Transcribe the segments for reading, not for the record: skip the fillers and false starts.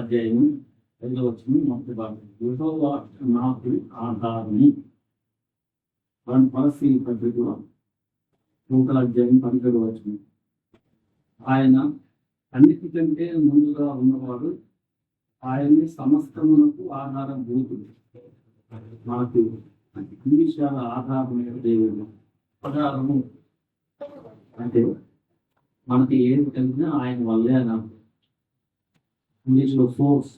అధ్యాయము 5వ వచనం మొదటి భాగం. యెహోవా నాకు ఆధారము. కొలస్సీ పత్రికలో 1వ అధ్యాయం 17వ వచనం. ఆయన అన్నిటికంటే ముందుగా ఉన్నవాడు, ఆయన్ని సమస్తమునకు ఆధారం భూతుడు. మనకు అన్ని విషయాల ఆధారమైన దేవుడు. ఆధారము అంటే మనకి ఏది కలిగినా ఆయన వల్లే అన్నాడు. ఇంగ్లీష్లో ఫోర్స్.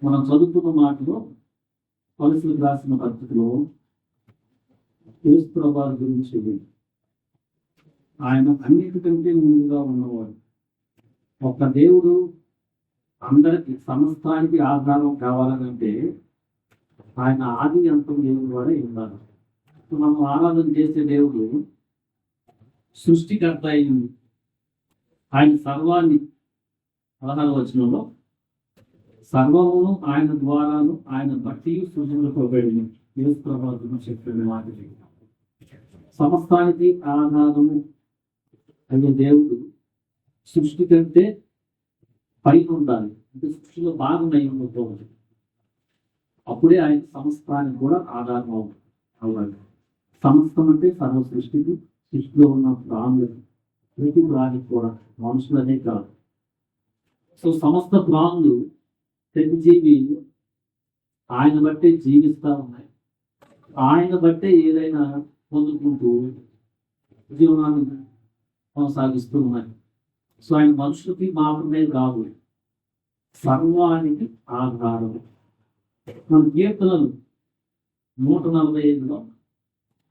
మనం చదువుకున్న మాటలో కొలస్సీలకు రాసిన పత్రికలో యేసు ప్రభువు గురించి ఆయన అన్నిటికంటే ముందుగా ఉన్నవాడు. ఒక దేవుడు అందరికి సమస్తానికి ఆధారం కావాలంటే ఆయన ఆది అంతం దేవుడు వాడే ఉండాలి. మనం ఆరాధన చేసే దేవుడు సృష్టికర్త అయింది. ఆయన సర్వాన్ని 16వ వచనంలో సర్వమును ఆయన ద్వారాను ఆయన బట్టి సృజింపబడింది. యేసు ప్రభువు చెప్పిన మాట. సమస్తానికి ఆధారము అనే దేవుడు సృష్టి కంటే పైన ఉండాలి. అంటే సృష్టిలో భాగమై ఉండకూడదు. అప్పుడే ఆయన సమస్తానికి కూడా ఆధారం అవ్వాలి. సమస్తం అంటే సర్వ సృష్టికి, సృష్టిలో ఉన్న ప్రాణులకు, ప్రతి ప్రాణికి కూడా, మనుషులనే కాదు. సో సమస్త ప్రాణులు, ప్రతి జీవి ఆయన బట్టే జీవిస్తూ ఉన్నాయి. ఆయన బట్టే ఏదైనా పొందుకుంటూ జీవనాన్ని కొనసాగిస్తూ ఉన్నాయి. సో ఆయన మనుషులకి మాత్రమే కాదు, సర్వానికి ఆధారం. మన కీర్తనలు 145లో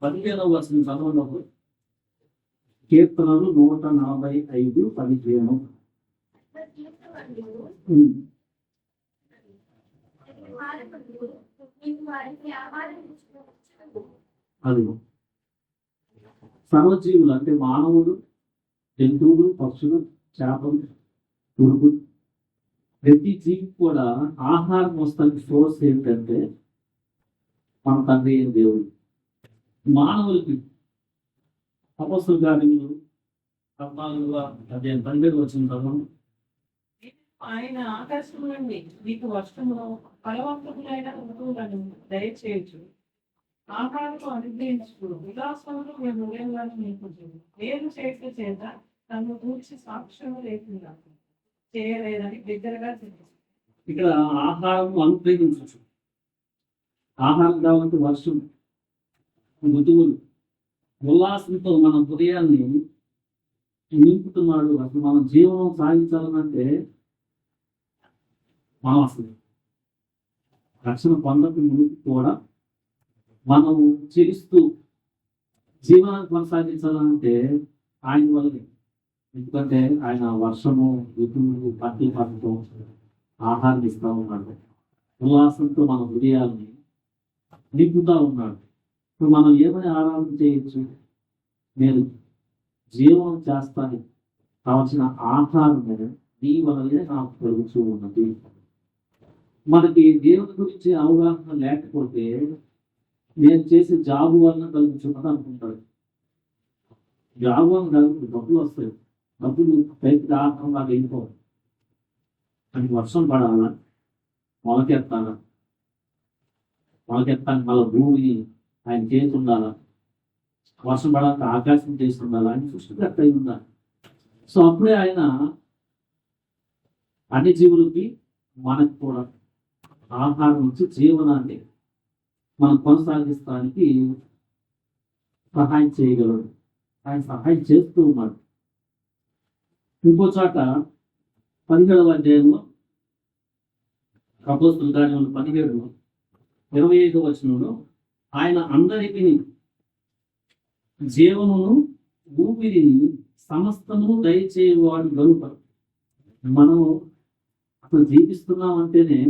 15వ వచనం చదవడంలో, కీర్తనలు 145:15. అది సర్వజీవులు అంటే మానవులు, జంతువులు, పక్షులు, చేపలు, పురుగులు, ప్రతి జీవి కూడా ఆహారం వస్తానికి సోర్స్ ఏంటంటే మన తండ్రి అయిన దేవుడు. మానవులకి అపొస్తలుల కార్యములు 14వ అధ్యాయం 12వ వచనం చదవండి. ఆయన ఆకాశం నుండి మీకు వర్షమును ఫలవంతములైన ఋతువులను దయచేయచ్చు, ఆహారము అనుగ్రహించు, విలాసములు మీ హృదయంలో నింపుచు, వేరు చేత చేత తను గూర్చి సాక్ష్యము లేకుండా చేయలేదని బిగ్గరగా చెప్పారు. ఇక్కడ ఆహారం అనుగ్రహించచ్చు. ఆహారం కావాలంటే వర్షం, ఋతువులు, ఉల్లాసంతో మన హృదయాన్ని నింపుతున్నాడు. అసలు మనం జీవనం సాగించాలంటే మనం అసలు రక్షణ పొందక ముందు కూడా మనం చేస్తూ జీవనాన్ని కొనసాగించాలంటే ఆయన వల్లే. ఎందుకంటే ఆయన వర్షము, ఋతువులు, పత్తి పంటతో ఆహారం ఇస్తూ ఉన్నాడు. ఉల్లాసంతో మన హృదయాల్ని నింపుతూ ఉన్నాడు. ఇప్పుడు మనం ఏమని ఆరాధన చేయొచ్చు? నేను జీవనం చేస్తాను, కావాల్సిన ఆహారం నీ వల్లే నాకు కలుగుతూ ఉన్నది. మనకి దేవుని గురించి అవగాహన లేకపోతే నేను చేసే జాబు వలన కలుగుతున్నది అనుకుంటాడు. జాబు వలన కలుగుతుంది, డబ్బులు వస్తాయి. డబ్బులు పైకి ఆహారం నాకు వెళ్ళిపోవాలి. అని వర్షం పడాలా, మొలకెత్తాలా, మొలకెత్తానికి మళ్ళీ భూమిని ఆయన చేసి ఉండాలా, వర్షం పడాలంటే ఆకాశం చేసి ఉండాలా, అని సృష్టికర్త అయి ఉండాలి. సో అప్పుడే ఆయన అన్ని జీవులకి మనకు కూడా ఆహారం ఇచ్చి జీవనాన్ని మనం కొనసాగిస్తానికి సహాయం చేయగలడు. ఆయన సహాయం చేస్తూ ఉన్నాడు. ఇంకో చోట 17వ అధ్యాయంలో అపొస్తలుల కార్యములు 17:25 వచనంలో ఆయన అందరికీ జీవమును, ఊపిరిని, సమస్తమును దయచేవాడు గనుక మనం అసలు జీవిస్తున్నామంటేనే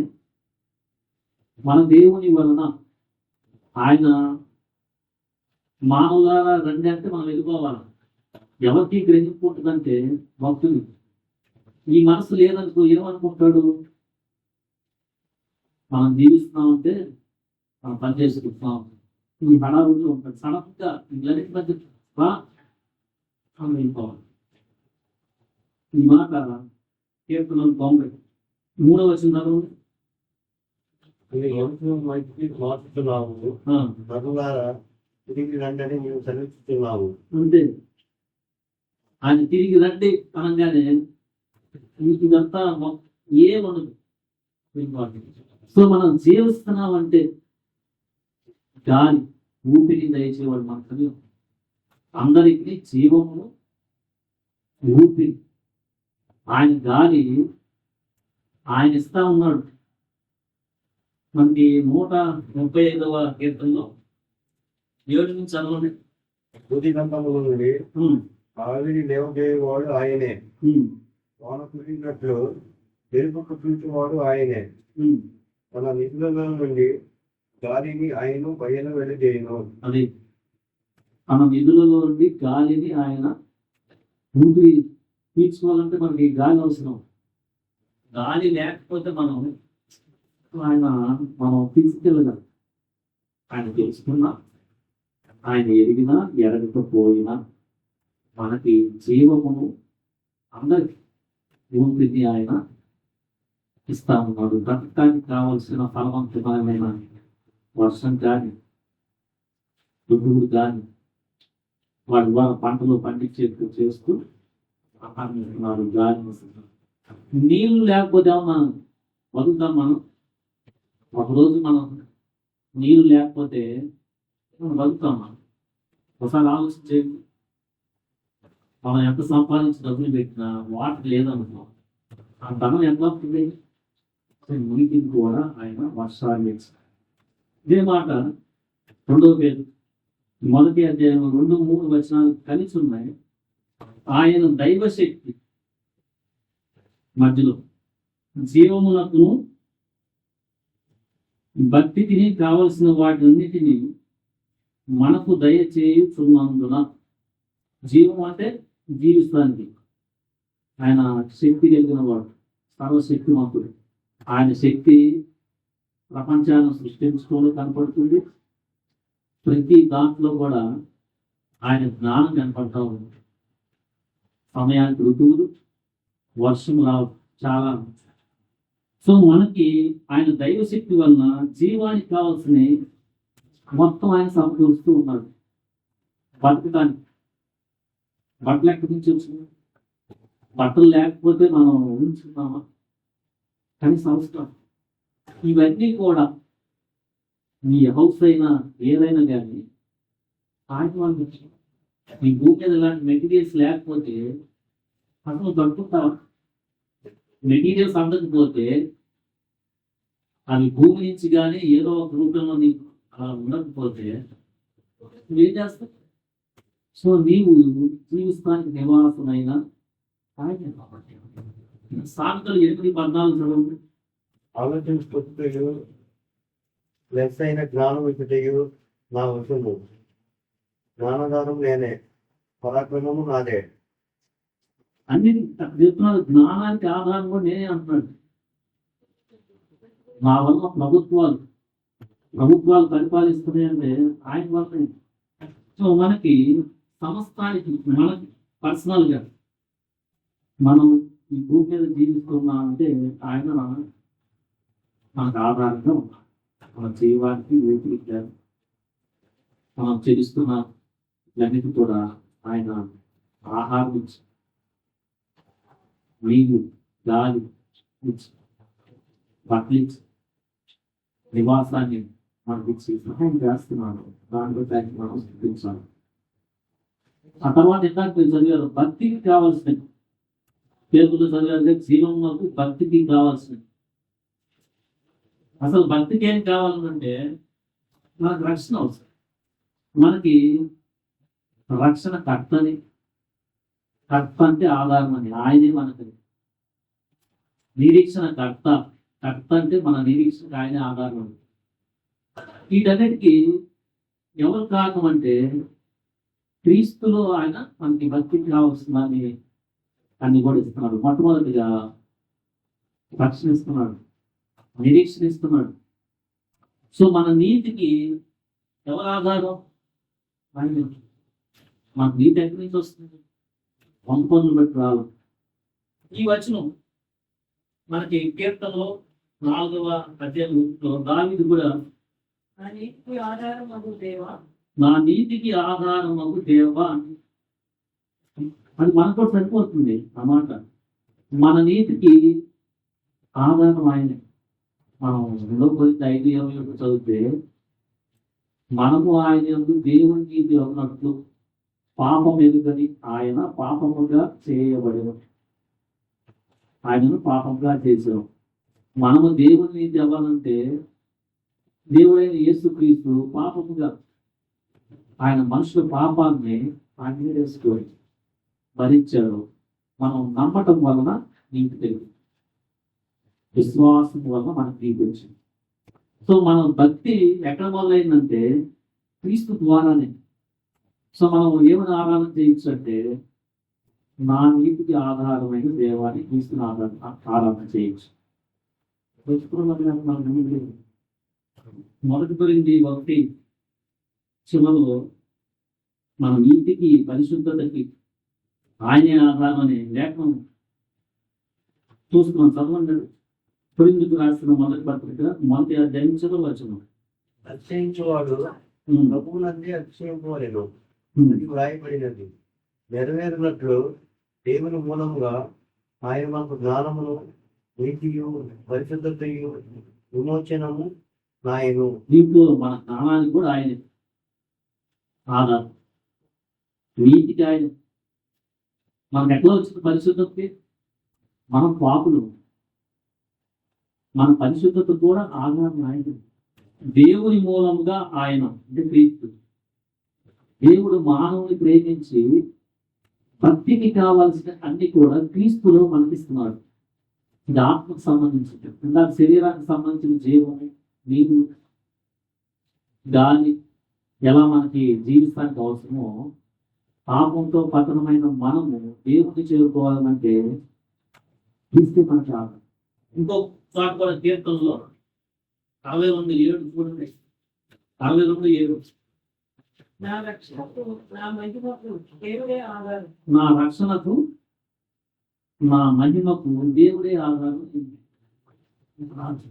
మన దేవుని వలన. ఆయన మానవులారా రండి అంటే మనం వెళ్ళిపోవాలి. ఎవరికి గ్రహింపు ఉంటుందంటే భక్తులు. ఈ మనసు లేదనుకో ఏమనుకుంటాడు? మనం జీవిస్తున్నామంటే మనం పనిచేసుకుంటున్నాం, ఈ హడావుడిలో ఉంటాడు. సడన్గా ఇళ్ళకి మధ్య వెళ్ళిపోవాలి. ఈ మాట కీర్తనలు 90 3వ వచనం నీ వంశం మంచి మార్చుతున్నావు, నరులారా తిరిగి రండని మేము సెలవిస్తున్నాము. అంతే. ఆయన తిరిగి రండి అనగానే ఇదంతా ఏమనదు. సో మనం జీవిస్తున్నామంటే గాలి ఊపిరి దయచేవాడు మనకు. అందరికీ జీవము ఊపిరి ఆయన గాలి ఆయన ఇస్తా ఉన్నాడు. మనకి 135వ కీర్తనలో 7 నుంచి చదవండి. తుది గంధముల నుండి ఆవిరి లేవజేయవాడు ఆయనే, వాన కురిగినట్లు ఎరుపుకు పిలిచేవాడు ఆయనే. తన నిధులలో నుండి గాలిని ఆయన బయలు వెలిజేయను. అది మన నిధులలో నుండి గాలిని ఆయన ఊపిరి పీల్చుకోవాలంటే మనకి గాలి అవసరం. గాలి లేకపోతే మనం తీసుకెళ్ళగలం. ఆయన తెలుసుకున్నా, ఆయన ఎరిగినా ఎరగకపోయినా మనకి జీవమును అందరికి ఊపిరిని ఆయన ఇస్తా ఉన్నాడు. బ్రతకడానికి కావలసిన ఫలవంతమైన వర్షం కానీ దుడ్డుడు కానీ వాడి ద్వారా పంటలు చేస్తూ ఆహారం గాలి. నీళ్ళు లేకపోతే ఏమన్నా బతుకుతాం మనం? ఒకరోజు మనం నీళ్ళు లేకపోతే మనం బతుకుతాం. ఒకసారి ఆలోచించేది, మనం ఎంత సంపాదించి డబ్బులు పెట్టినా వాటర్ లేదనుకో, ఆ ధనం ఎంత అవుతుంది? మునికిని కూడా ఆయన వర్షాలు ఇచ్చారు. ఇదే మాట 2వ పేరు 1వ అధ్యాయం 2, 3 వచనాలు కలిసి ఉన్నాయి. ఆయన దైవశక్తి మధ్యలో జీవమునకు భక్తికి కావలసిన వాటిన్నిటినీ మనకు దయచేయుచున్నందున, జీవం అంటే జీవిస్తానికి ఆయన శక్తి కలిగిన వాడు, సర్వశక్తిమంతుడు. ఆయన శక్తి ప్రపంచాన్ని సృష్టించుకోవడం కనపడుతుంది. ప్రతి దాంట్లో కూడా ఆయన జ్ఞానం కనపడతా ఉంది. సమయానికి ఋతువులు, వర్షం రావు చాలా. సో మనకి ఆయన దైవశక్తి వలన జీవానికి కావాల్సిన మొత్తం ఆయన సమకూరుస్తూ ఉన్నాడు. బతకడానికి బట్టలు ఎక్కడి నుంచి వచ్చింది? బట్టలు లేకపోతే మనం ఊహించుకున్నామా? కనీసం అవసరం. ఇవన్నీ కూడా నీ హౌస్ అయినా ఏదైనా కానీ ఆయన వాళ్ళు నీ భూమి మీద ఇలాంటి మెటీరియల్స్ లేకపోతే అసలు దొరుకుతావా? మెటీరియల్స్ అందకపోతే అవి భూమి నుంచి కానీ ఏదో ఒక రూపంలో నీకు అలా ఉండకపోతే నువ్వేం చేస్తావు? సో నీవు జీవిస్తానికి నివాసమైన ఆయన కాబట్టి సామెతలు 8:14 చదవండి. ఆలోచించుటయు లెస్ అయిన జ్ఞానం ఇచ్చుటయు నా వశము, జ్ఞానదానం నేనే, పరాక్రమము నాదే. అన్ని చెప్తున్నాడు. జ్ఞానానికి ఆధారం కూడా నేనే అంటున్నాడు. నా వల్ల ప్రభుత్వాలు పరిపాలిస్తున్నాయంటే ఆయన వల్లనే. సో మనకి సమస్తానికి, మనకి పర్సనల్గా మనం ఈ భూమి మీద జీవిస్తున్నాం అంటే ఆయన మనకు ఆధారంగా ఉన్నాం. మన జీవానికి ఊపిరిచ్చారు, మనం చెల్లిస్తున్న ఇవన్నిటి కూడా ఆయన ఆహారం ఇచ్చి, నీరు, గాలి ఇచ్చి, బట్టలిచ్చి, నివాసాన్ని మనకి ఇచ్చి సహాయం చేస్తున్నాడు. దాంట్లో మనం స్థితించాలి. ఆ తర్వాత ఇందాక చదివారు భక్తికి కావాల్సిన పేరుతో చదివారు. జీవం వరకు భక్తికి కావాల్సింది. అసలు భక్తికి ఏం కావాలంటే మనకు రక్షణ అవసరం. మనకి రక్షణ కర్త అంటే ఆధారం అని, ఆయనే మనకి నిరీక్షణ కర్త అంటే మన నిరీక్షణకు ఆయనే ఆధారం అని. వీటన్నిటికీ ఎవరు కారణం అంటే క్రీస్తులో ఆయన మనకి భక్తికి కావాల్సిందని అన్ని కూడా ఇస్తున్నాడు. మొట్టమొదటిగా రక్షణ ఇస్తున్నాడు, నిరీక్షణ ఇస్తున్నాడు. సో మన నీతికి ఎవరు ఆధారం? ఆయన. మనకు నీతి ఎక్కడి నుంచి వస్తుంది? వంద పనులు బట్టి రావాలి. ఈ వచనం మనకి కీర్తనలో 4వ అధ్యాయంలో దావీదు కూడా నా నీతికి ఆధారం అగు దేవా, నా నీతికి ఆధారం అగు దేవా అది మనకు కూడా సరిపోతుంది అన్నమాట. మన నీతికి ఆధారం ఆయనే. మనం 2 చదివితే మనము ఆయన యందు దేవుని నీతి అన్నట్లు పాపం ఎదుగని ఆయన పాపముగా చేయబడిన ఆయనను పాపంగా చేసాం. మనము దేవుని నీతి అవ్వాలంటే దేవుడైన యేసుక్రీస్తు పాపముగా ఆయన మనుషుల పాపాన్ని ఆయన వేసుకొని భరించాడు. మనం నమ్మటం వలన నీతి తెలియదు, విశ్వాసం వలన మనకు నీతి వచ్చింది. సో మనం భక్తి ఎక్కడ మొదలైందంటే క్రీస్తు ద్వారానే. సో మనం ఏమైనా ఆరాధన చేయొచ్చు అంటే నా నీతికి ఆధారమైన దేవాన్ని క్రీస్తుని ఆరాధన చేయొచ్చు. మొదటి గురించి 1 చివరిలో మన నీతికి పరిశుద్ధతకి ఆయనే ఆధారం అనే లేఖనం చూస్తున్నాం. చదవండి. కొరింథీయులకు రాసిన మొదటి పత్రిక 1వ అధ్యాయం చదవచ్చు. అతిశయించువాడు ప్రభువునందే అతిశయింపవలెను అది వ్రాయబడినది. నెరవేరినట్లు దేవుని మూలముగా ఆయన మనకు జ్ఞానమును, నీతియు, పరిశుద్ధతయు, విమోచనము నాయను. దీంట్లో మన జ్ఞానానికి కూడా ఆయనే ఆధారం, నీతికి ఆయన. మనకు ఎట్లా వచ్చింది పరిశుద్ధతకి? మనం పాపులు, మన పరిశుద్ధత కూడా ఆధారం ఆయన. దేవుని మూలముగా ఆయన అంటే క్రీస్తు. దేవుడు మానవుని ప్రేమించి భక్తికి కావాల్సిన అన్ని కూడా క్రీస్తులో మనకిస్తున్నాడు. ఇది ఆత్మకు సంబంధించింది. ఇందాక శరీరానికి సంబంధించిన జీవము, నీరు, గాలి ఎలా మనకి జీవిస్తానికి అవసరమో పాపంతో పతనమైన మనము దేవుని చేరుకోవాలంటే క్రీస్తే మనకి ఆధారం. ఇంకో చోట కూడా కీర్తనలో 62:7 చూడండి. 62:7 నా రక్షణకు నా మహిమకు దేవుడే ఆధారం. నా రక్షణకు నా మహిమకు దేవుడే ఆధారం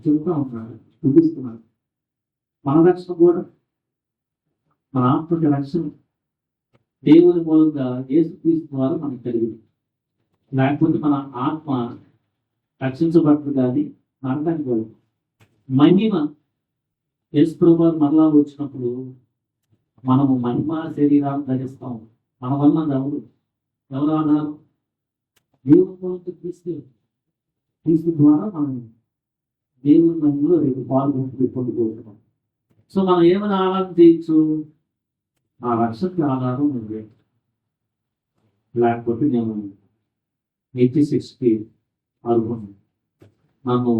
చెబుతా ఉన్నాడు, చూపిస్తున్నాడు. మన రక్షణ కూడా, మన ఆత్మకి రక్షణ దేవుని మూలంగా యేసుక్రీస్తు ద్వారా మనకు కలిగింది. లేకపోతే మన ఆత్మ రక్షించబడదు కానీ నరకానికి వెళ్ళదు. మహిమ యేసు ప్రభువు మరలా వచ్చినప్పుడు మనము మహిమ శరీరాన్ని ధరిస్తాం. మన వల్ల ఎవరు ఆధారం? దేవుని మూలంగా క్రీస్తు ద్వారా మనం దేవుని మహిమలో రేపు పొందుకుంటున్నాం. సో మనం ఏమైనా ఆరాధన చేయొచ్చు? ఆ రక్షణకి ఆధారం ఉంది. లేకపోతే నేను 86కి అర్హుడు. నన్ను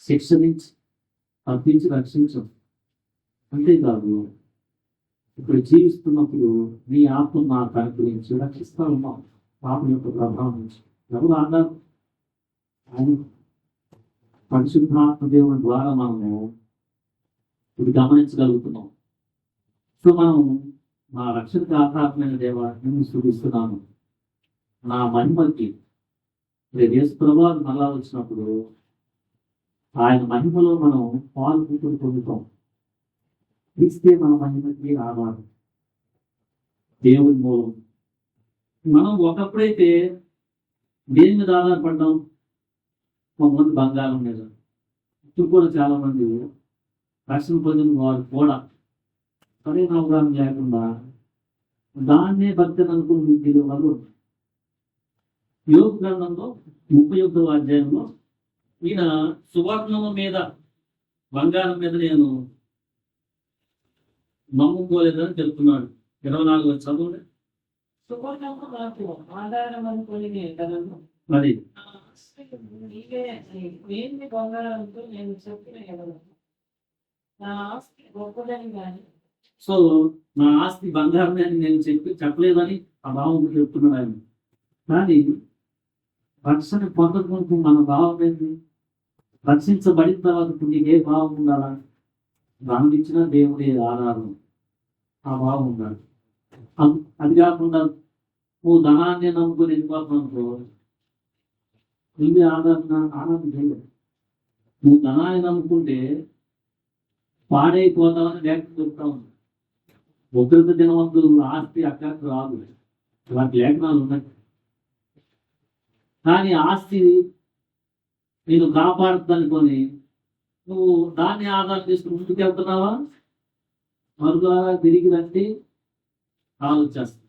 శిక్షణించి తప్పించి రక్షించం. అంతేకాదు, ఇప్పుడు జీవిస్తున్నప్పుడు నీ ఆత్మ నా కనుకరించి రక్షిస్తా ఉన్నాం పాపం యొక్క ప్రభావం నుంచి. ఎవరు ఆధారం? ఆయన పరిశుద్ధాత్మ దేవుని ద్వారా మనము ఇది గమనించగలుగుతున్నాం. సో మనం నా రక్షణకు ఆధారమైన దేవా నేను స్తుతిస్తున్నాను. నా మహిమకి యేసు ప్రభువు మళ్ళా వచ్చినప్పుడు ఆయన మహిమలో మనం పాల్గొంటూ పొందుతాం. ఇస్తే మన మహిమకి ఆధారం దేవుని మూలం. మనం ఒకప్పుడైతే దేని మీద ఆధారపడ్డాం? కొంతమంది బంగారం మీద. ఇప్పుడు కూడా చాలా మంది రక్షణ పొందిన వారు కూడా సరైన అవగాహన లేకుండా దాన్నే భక్తి అనుకుని వాళ్ళు యోగ గ్రంథంలో 31వ అధ్యాయంలో ఈయన సువర్ణము మీద బంగారం మీద నేను నమ్ముకోలేదని తెలుపుతున్నాడు. 24 చదువు. సువర్ణము నాకు ఆధారం అనుకుని నేను అది నీవే వేణి బంగారంతో నేను చెప్పిన ఎవరు నా ఆస్తి గొప్పదని కానీ. సో నా ఆస్తి బంగారమే అని నేను చెప్పలేదని ఆ భావం చెప్తున్నాడు ఆయన. కానీ రక్షణ పొందకుండా మన భావం ఏంటి? రక్షించబడిన తర్వాత నీకు ఏ భావం ఉండాలా? గమనించిన దేవుడే ఆధారం, ఆ భావం ఉండాలి. అది కాకుండా నువ్వు ధనాన్ని నమ్ముకుని వెళ్ళిపోతున్నావు, నువ్వే ఆరాధన చేయలేదు. నువ్వు ధనాన్ని నమ్ముకుంటే పాడైపోతామని లేఖలు చెప్తా ఉంది. ఉగ్రత దినవంతులు ఆస్తి అక్కడికి రాదు, ఇలాంటి లేఖనాలు ఉన్నాయి. కానీ ఆస్తి నేను కాపాడుతుందనుకొని నువ్వు దాన్ని ఆధారం చేసుకుని ముందుకు వెళ్తున్నావా, మరుగా తిరిగి రండి ఆలోచిస్తావు.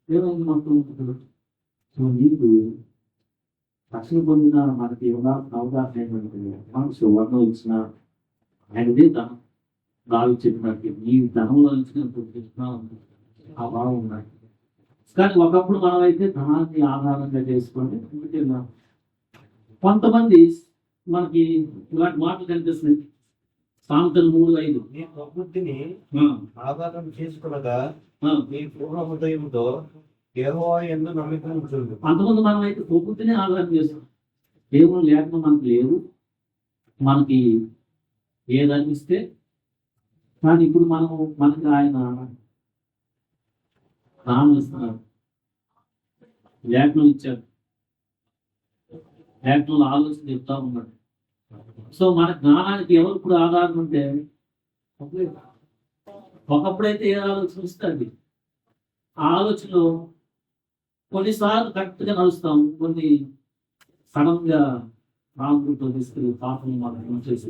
ఏమైంది మొత్తం? సో నీకు రక్షణ పొందిన మనకి అవగాహన ఏంటంటే మనసు వర్ణం ఇచ్చిన ఆయనదే ధనం. గాలి చెప్పినట్టు నీ ధనంలో ఇచ్చిన ఆ భావం ఉన్నాయి. కానీ ఒకప్పుడు మనమైతే ధనాన్ని ఆధారంగా చేసుకొని ముందుకెళ్ళాం. కొంతమంది మనకి ఇలాంటి మాటలు కనిపిస్తున్నాయి. సామెతలు 3:5 నీ ప్రబుద్ధిని ఆధారం చేసుకునగా నీ పూర్ణ హృదయంతో యెహోవా యందు నమ్మిక ఉంచుము. అంతకుముందు మనం అయితే ప్రకృతిని ఆధారం చేస్తాం. దేవుడు లేకుండా మనకు లేదు, మనకి ఏదనిపిస్తే. కానీ ఇప్పుడు మనకి ఆయన జ్ఞానం ఇస్తున్నారు, లేఖనం ఇచ్చారు, లేఖనంలో ఆలోచన చెప్తా ఉన్నాడు. సో మన జ్ఞానానికి ఎవరు ఇప్పుడు ఆధారం ఉంటే, ఒకప్పుడైతే ఏ ఆలోచన వస్తే అది ఆ ఆలోచనలో కొన్నిసార్లు కరెక్ట్గా నడుస్తాం, కొన్ని సడన్ గా రాముడితో తీసుకెళ్ళి పాపం మనం చేసి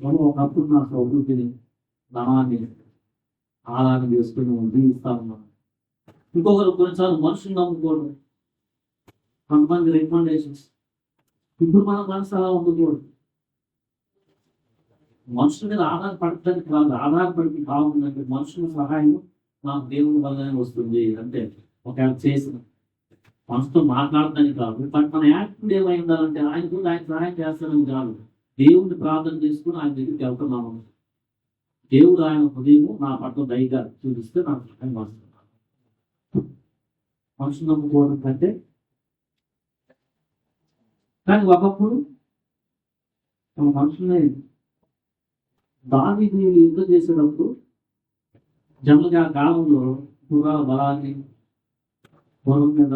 మనం ఒకప్పుడు నా ప్రవృత్తిని ధనాన్ని ఆధారం చేసుకుని జీవిస్తా ఉన్నాం. ఇంకొకరు కొన్నిసార్లు మనుషులు నమ్ముకోవడం, కొంతమంది రికమెండేషన్స్. ఇప్పుడు మన మనసు అలా ఉండకూడదు. మనుషుల మీద ఆధారపడటానికి కాదు, ఆధారపడికి బాగుందంటే మనుషుల సహాయం నాకు దేవుని వల్లనే వస్తుంది. అంటే ఒకవేళ చేసిన మనసుతో మాట్లాడటానికి కాదు, బట్ మన యాక్టివ్ ఏమై ఉండాలంటే ఆయన కూడా ఆయన సహాయం చేస్తానని కాదు, దేవుడిని ప్రార్థన చేసుకుని ఆయన దగ్గరికి వెళ్తున్నాము. దేవుడు ఆయన హృదయం నా పట్ల దయగా చూపిస్తే నాకు సహాయం వస్తున్నాను. మనుషులు నమ్ముకోవడం కంటే. కానీ ఒకప్పుడు మనుషుల్ని దావీదు యుద్ధం చేసేటప్పుడు జనరల్గా ఆ కాలంలో గుర్రాల బలాన్ని పొలం మీద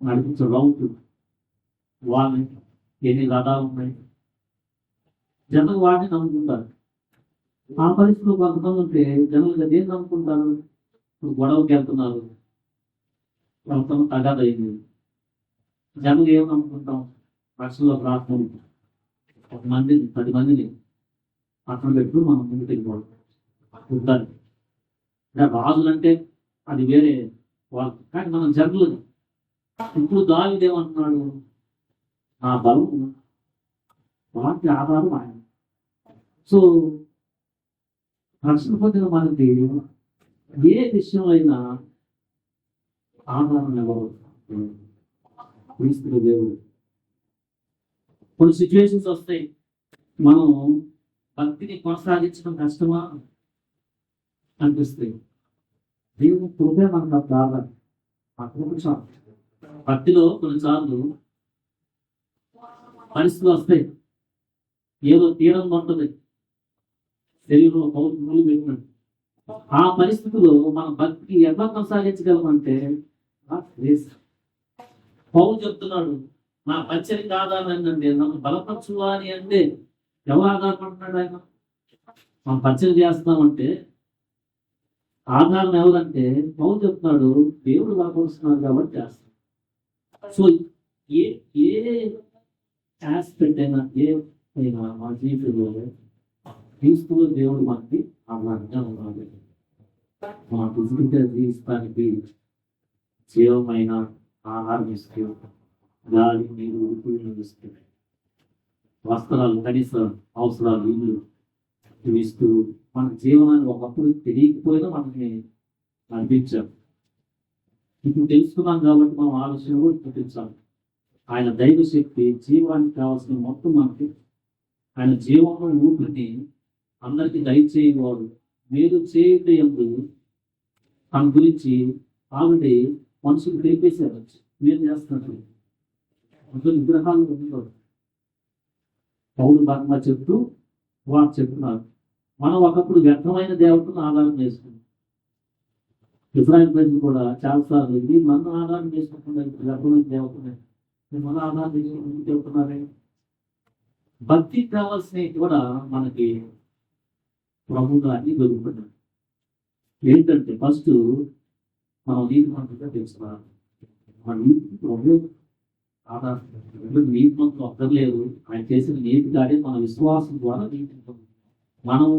నడిపించే రౌతు వాళ్ళని ఎన్ని రథాలు ఉన్నాయి, జనం వాటిని నమ్ముకుంటారు. ఆ పరిస్థితిలో కొంతమంది ఉంటే జనరల్గా దేన్ని నమ్ముకుంటారు? ఇప్పుడు గొడవకి వెళ్తున్నారు, వెళ్తాం తగాదైంది, జనం ఏమి నమ్ముకుంటాం? రక్షణలో ప్రార్థన, 1 మందిని 10 మందిని పక్కన పెట్టు మనం ముందుకు వెళ్ళిపోవడం ఉంటారు. అంటే రాజులు అంటే అది వేరే వాళ్ళు, కానీ మనం జరుగులు. ఇప్పుడు దావీదు ఏమంటున్నాడు? నా బలం వాటి ఆధారం ఆయన. సో రక్షణ పొందిన మనకి ఏ విషయంలో అయినా ఆధారం ఎవరు? క్రీస్తు దేవుడు. కొన్ని సిచ్యువేషన్స్ వస్తాయి, మనం భక్తిని కొనసాగించడం కష్టమా అనిపిస్తుంది. దేవుని కృపే మనకు బాగా భక్తిలో కొన్నిసార్లు పరిస్థితులు వస్తాయి, ఏదో తీరం ఉంటుంది, శరీరంలో పౌరులు పెట్టినట్టు. ఆ పరిస్థితిలో మన భక్తి ఎలా కొనసాగించగలమంటే పౌలు చెప్తున్నాడు, నా పరిచర్యకి ఆధారం ఏంటంటే నన్ను బలపరచు అని. అంటే ఎవరు ఆధారపడుతున్నాడు? ఆయన. మనం పరిచయం చేస్తున్నామంటే ఆధారం ఎవరంటే పౌలు చెప్తున్నాడు, దేవుడు బలపరుస్తున్నాడు కాబట్టి చేస్తాం. సో ఏ ఆస్పెక్ట్ అయినా అయినా మా జీవితంలో క్రీస్తులో దేవుడు మనకి ఆధారంగా ఉండాలి. మా ఫిజికల్గా జీవిస్తానికి జీవమైన ఆహారం ఇస్తూ, గాలి నీరు ఉడుకులు ఇస్తూ, వస్త్రాలు కనీస అవసరాలు ఇల్లు ఇస్తూ మన జీవనాన్ని ఒకప్పుడు తెలియకపోయినా మనకి అనిపించారు. ఇప్పుడు తెలుసుకున్నాం కాబట్టి మనం ఆలోచన కూడా చూపించాలి. ఆయన దైవ శక్తి జీవానికి కావాల్సిన మొత్తం మనకి, ఆయన జీవంలో ఊపిరిని అందరికీ దయచేయవాడు. మీరు చేయదు తన గురించి ఆల్రెడీ మనుషులు తెలిపేశారు. మీరు చేస్తున్నట్టు విగ్రహాలు ఉండవు. పౌరు భాగంగా చెప్తూ వారు చెప్తున్నారు, మనం ఒకప్పుడు వ్యర్థమైన దేవతను ఆధారం చేసుకున్నాం. ఇజ్రాయెల్ ప్రజలు కూడా చాలాసార్లు ఇది మన ఆధారం చేసుకుంటున్నారు, లేకపోతే దేవుతున్నాయి మన ఆధారం చేసుకుంటూ చెబుతున్నారే. భక్తి కావాల్సినవి కూడా మనకి ప్రభుత్వం అన్ని దొరుకుతున్నాయి. ఏంటంటే ఫస్ట్ మనం నీతి మంత్రులుగా తెలుసుకోవాలి. మన నీతి ప్రభు ఆధారం. నీతి మంత్రులు అక్కర్లేదు, ఆయన చేసిన నీతి కాడే మన విశ్వాసం ద్వారా నీతి పొందుతాం. మనము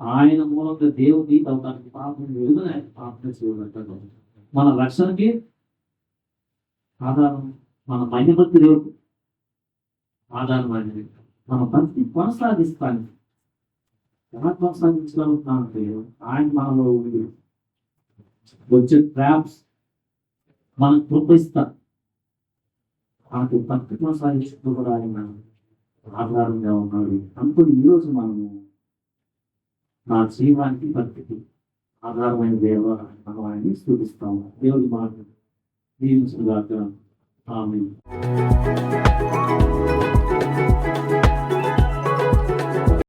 ఆయన మూలంగా దేవుని అవతానికి పాపం విడుదల ప్రార్థన చేయబడ్డాడు. మన రక్షణకి ఆధారం మన మహిమభక్తి దేవుడు ఆధారమైనది. మన భక్తి కొనసాగిస్తాను. ఎలా కొనసాగించగలుగుతామంటే ఆయన మనలో ఉండి వచ్చే ట్రాప్స్ మనకు కృపిస్తారు. మనకు భక్తి కొనసాగించడం కూడా ఆయన ఆధారంగా ఉన్నాడు. అనుకుని ఈరోజు మనము నా జీవానికి భక్తికి ఆధారమైన దేవ మనం ఆయన్ని స్తుతిస్తాము. దేవుడి మాట దీవించుగాక. ఆమేన్.